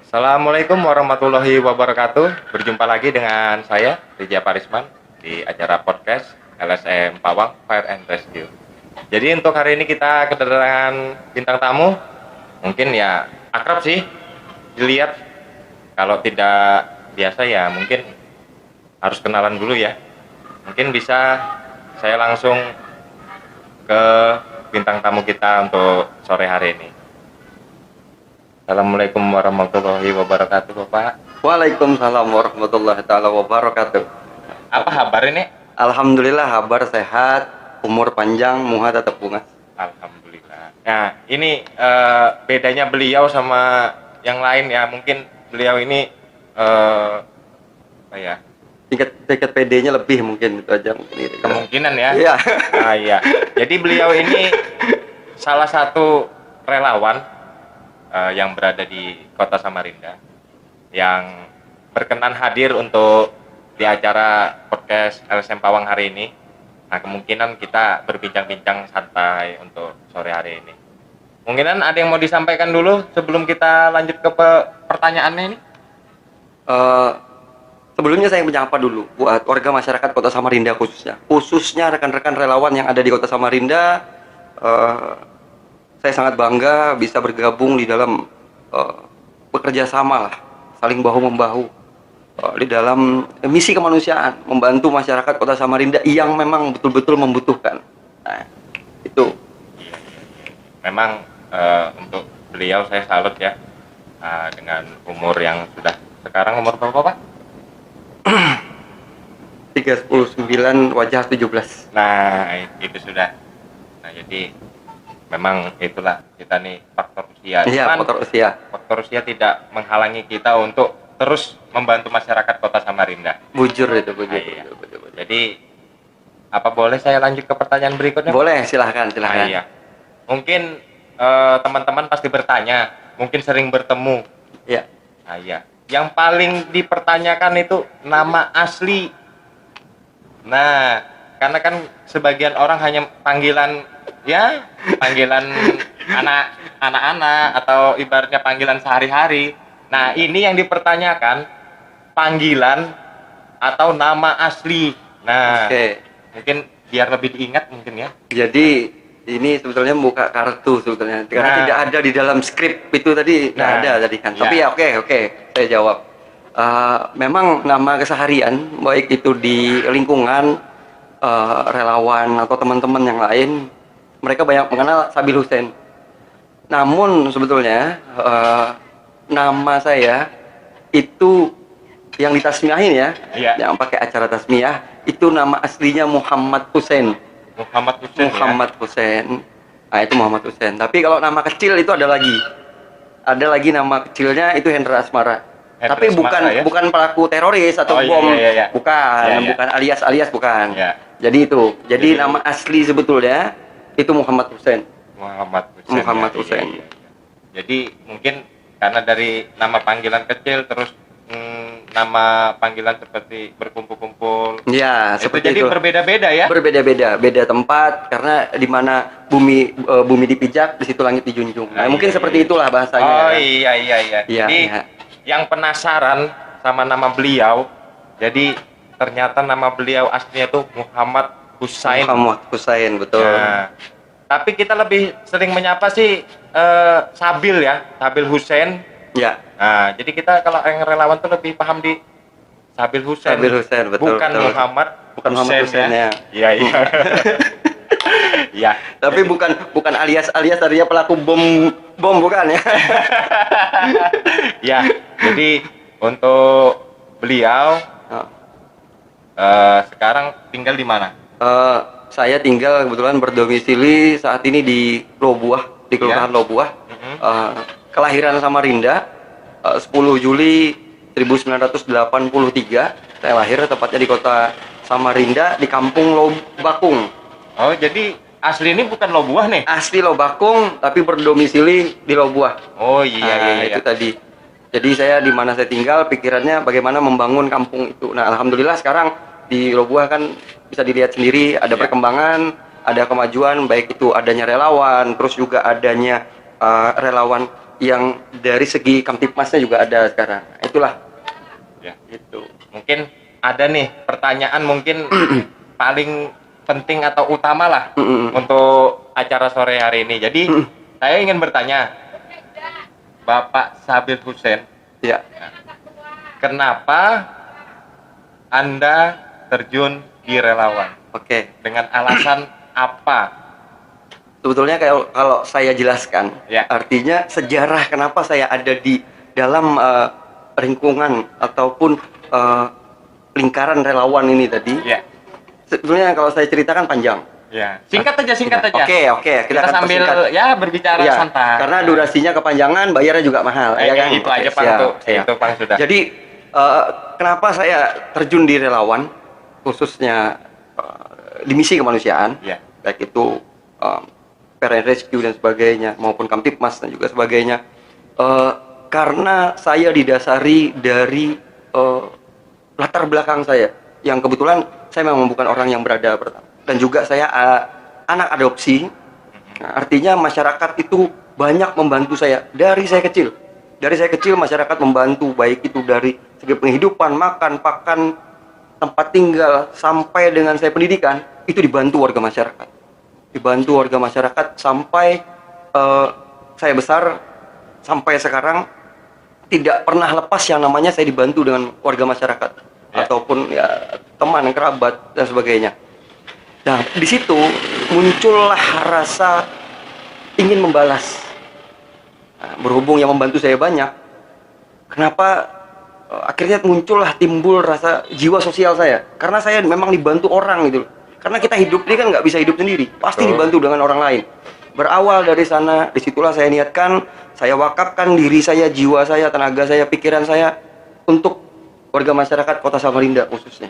Assalamualaikum warahmatullahi wabarakatuh. Berjumpa lagi dengan saya, Rija Parisman, di acara podcast LSM Pawang Fire and Rescue. Jadi untuk hari ini kita kedatangan bintang tamu. Mungkin ya akrab sih dilihat. Kalau tidak biasa ya mungkin harus kenalan dulu ya. Mungkin bisa saya langsung ke bintang tamu kita untuk sore hari ini. Assalamualaikum warahmatullahi wabarakatuh, Bapak. Waalaikumsalam warahmatullahi taala wabarakatuh. Apa kabar ini? Alhamdulillah kabar sehat, umur panjang, muha tetap bunga. Alhamdulillah. Nah, ini bedanya beliau sama yang lain ya. Mungkin beliau ini apa ya? Tingkat PD-nya lebih mungkin itu aja mungkin. Kemungkinan ya. Iya. Nah, iya. Jadi beliau ini salah satu relawan yang berada di Kota Samarinda yang berkenan hadir untuk di acara podcast LSM Pawang hari ini. Nah, kemungkinan kita berbincang-bincang santai untuk sore hari ini. Kemungkinan ada yang mau disampaikan dulu sebelum kita lanjut ke pertanyaannya ini? Sebelumnya saya menyapa dulu buat warga masyarakat Kota Samarinda khususnya rekan-rekan relawan yang ada di Kota Samarinda. Saya sangat bangga bisa bergabung di dalam bekerja sama lah, saling bahu-membahu di dalam misi kemanusiaan, membantu masyarakat Kota Samarinda yang memang betul-betul membutuhkan. Nah, itu. Memang untuk beliau saya salut ya, dengan umur yang sudah sekarang umur berapa, Pak? 39 wajah 17. Nah, itu sudah. Nah, jadi memang itulah kita nih faktor usia. Iya, Faktor usia tidak menghalangi kita untuk terus membantu masyarakat Kota Samarinda. Bujur itu, bujur. Iya. Jadi apa boleh saya lanjut ke pertanyaan berikutnya? Boleh, silahkan. Iya. Mungkin teman-teman pasti bertanya, mungkin sering bertemu. Iya. Iya. Yang paling dipertanyakan itu nama asli. Nah, karena kan sebagian orang hanya panggilan anak-anak atau ibaratnya panggilan sehari-hari. Nah, ini yang dipertanyakan panggilan atau nama asli. Nah, mungkin biar lebih diingat mungkin ya. Jadi ini sebetulnya buka kartu sebetulnya karena tidak ada di dalam skrip itu tadi, nggak ada tadi kan. Tapi ya oke, saya jawab. Memang nama keseharian baik itu di lingkungan relawan atau teman-teman yang lain, mereka banyak mengenal Sabil Hussein. Namun sebetulnya nama saya itu yang ditasmiahin ya, yang pakai acara tasmiah itu nama aslinya Muhammad Hussein. Muhammad Hussein. Nah, itu Muhammad Hussein. Tapi kalau nama kecil itu ada lagi nama kecilnya itu Hendra Asmara. Tapi bukan pelaku teroris atau bom. Bukan alias bukan. Jadi itu. Jadi nama asli sebetulnya itu Muhammad Hussein. Muhammad Hussein. Jadi mungkin karena dari nama panggilan kecil terus nama panggilan seperti berkumpul-kumpul. Ya, seperti itu. Jadi berbeda-beda ya. Beda tempat karena di mana bumi dipijak, di situ langit dijunjung. Nah, mungkin seperti itulah bahasanya. Oh iya. Jadi yang penasaran sama nama beliau, jadi ternyata nama beliau aslinya itu Muhammad Hussein. Muhammad Hussein, betul. Nah, tapi kita lebih sering menyapa sih Sabil ya, Sabil Hussein. Ya. Nah, jadi kita kalau yang relawan tuh lebih paham di Sabil Hussein. Sabil Hussein, betul. Bukan betul. Muhammad Hussein ya. Iya. Iya. Tapi bukan alias tadinya pelaku bom bukan ya. Ya, jadi untuk beliau sekarang tinggal di mana? Saya tinggal kebetulan berdomisili saat ini di Lobuah, di Kelurahan Lobuah. Kelahiran Samarinda 10 Juli 1983. Saya lahir tepatnya di Kota Samarinda di Kampung Lobakung. Oh, jadi asli ini bukan Lobuah nih? Asli Lobakung tapi berdomisili di Lobuah. Oh iya. Itu tadi. Jadi saya di mana saya tinggal pikirannya bagaimana membangun kampung itu. Nah, alhamdulillah sekarang di Lobuah kan bisa dilihat sendiri ada perkembangan, ada kemajuan baik itu adanya relawan, terus juga adanya relawan yang dari segi Kamtipmasnya juga ada sekarang. Itulah. Ya. Itu. Mungkin ada nih pertanyaan mungkin paling penting atau utama lah untuk acara sore hari ini. Jadi saya ingin bertanya, Bapak Sabil Hussein, Ya. kenapa Anda terjun di relawan? Oke. Dengan alasan apa? Sebetulnya kalau saya jelaskan, Ya. artinya sejarah kenapa saya ada di dalam lingkungan ataupun lingkaran relawan ini tadi. Ya. Sebetulnya kalau saya ceritakan panjang. Ya. Singkat aja. Oke, kita akan sambil persingkat. ya berbicara Ya, santai. karena durasinya kepanjangan, bayarnya juga mahal. Ya kan? Itu aja Oke, Pak, siap, untuk siap. itu Pak sudah. Jadi kenapa saya terjun di relawan, khususnya di misi kemanusiaan, Ya. baik itu Fair and Rescue dan sebagainya, maupun Kamtipmas dan juga sebagainya, karena saya didasari dari latar belakang saya, yang kebetulan saya memang bukan orang yang berada pertama, dan juga saya anak adopsi. Nah, artinya masyarakat itu banyak membantu saya dari saya kecil. Dari saya kecil masyarakat membantu, baik itu dari segi penghidupan, makan, pakan, tempat tinggal, sampai dengan saya pendidikan, itu dibantu warga masyarakat. Dibantu warga masyarakat sampai saya besar, sampai sekarang tidak pernah lepas yang namanya saya dibantu dengan warga masyarakat. Ya. Ataupun ya teman, kerabat, dan sebagainya. Nah, di situ muncullah rasa ingin membalas. Nah, berhubung yang membantu saya banyak, kenapa akhirnya timbul rasa jiwa sosial saya? Karena saya memang dibantu orang gitu. Karena kita hidup ini kan nggak bisa hidup sendiri, pasti dibantu dengan orang lain. Berawal dari sana, disitulah saya niatkan, saya wakafkan diri saya, jiwa saya, tenaga saya, pikiran saya untuk warga masyarakat Kota Samarinda khususnya.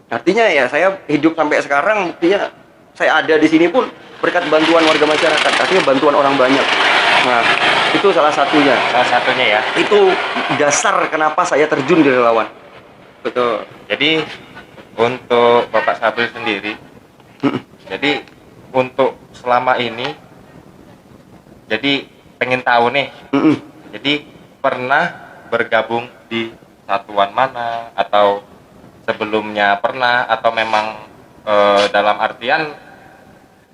Artinya ya saya hidup sampai sekarang, buktinya saya ada di sini pun berkat bantuan warga masyarakat, artinya bantuan orang banyak. Nah, itu salah satunya. Salah satunya ya. Itu dasar kenapa saya terjun di relawan. Betul. Jadi untuk Bapak Sabil sendiri, jadi untuk selama ini, jadi pengen tahu nih, jadi pernah bergabung di satuan mana, atau sebelumnya pernah, atau memang dalam artian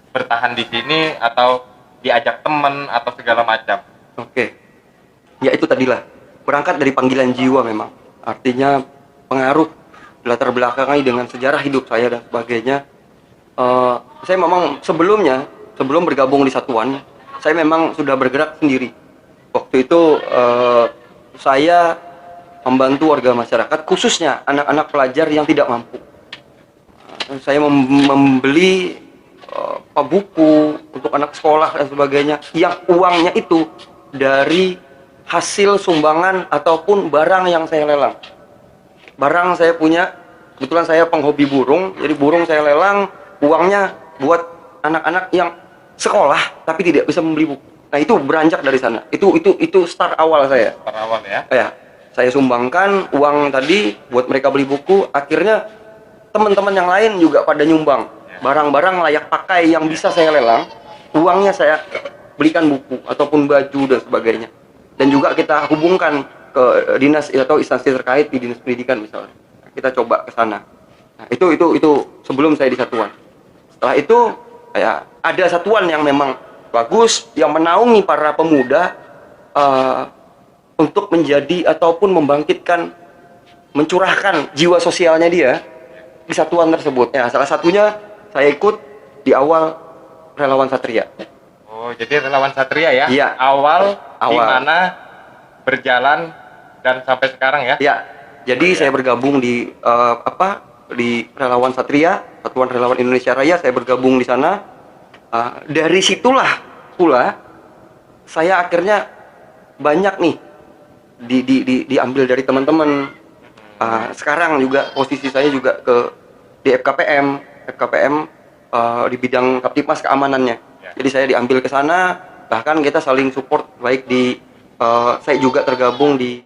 bertahan di sini, atau diajak teman atau segala macam? Oke. Ya itu tadilah. Berangkat dari panggilan jiwa memang. Artinya pengaruh latar belakangnya dengan sejarah hidup saya dan sebagainya. Saya memang sebelum bergabung di satuan, saya memang sudah bergerak sendiri. Waktu itu saya membantu warga masyarakat, khususnya anak-anak pelajar yang tidak mampu. Saya membeli buku untuk anak sekolah dan sebagainya, yang uangnya itu dari hasil sumbangan ataupun barang yang saya lelang. Barang saya punya, kebetulan saya penghobi burung, jadi burung saya lelang, uangnya buat anak-anak yang sekolah tapi tidak bisa membeli buku. Nah, itu beranjak dari sana. Itu start awal saya. Start awal ya. Ya, saya sumbangkan uang tadi buat mereka beli buku. Akhirnya teman-teman yang lain juga pada nyumbang barang-barang layak pakai yang bisa saya lelang. Uangnya saya belikan buku ataupun baju dan sebagainya. Dan juga kita hubungkan ke dinas atau instansi terkait di dinas pendidikan misalnya. Kita coba ke sana. Nah, itu sebelum saya di satuan. Setelah itu ya ada satuan yang memang bagus, yang menaungi para pemuda untuk menjadi ataupun membangkitkan, mencurahkan jiwa sosialnya dia di satuan tersebut. Ya, salah satunya saya ikut di awal relawan Satria. Oh, jadi relawan Satria ya? Iya. Awal. Di mana berjalan dan sampai sekarang ya? Ya. Jadi saya bergabung di di relawan Satria, Satuan Relawan Indonesia Raya. Saya bergabung di sana. Dari situlah pula saya akhirnya banyak nih diambil dari teman-teman. Sekarang juga posisi saya juga di FKPM di bidang Kamtipmas keamanannya. Ya. Jadi saya diambil ke sana, bahkan kita saling support, baik di saya juga tergabung di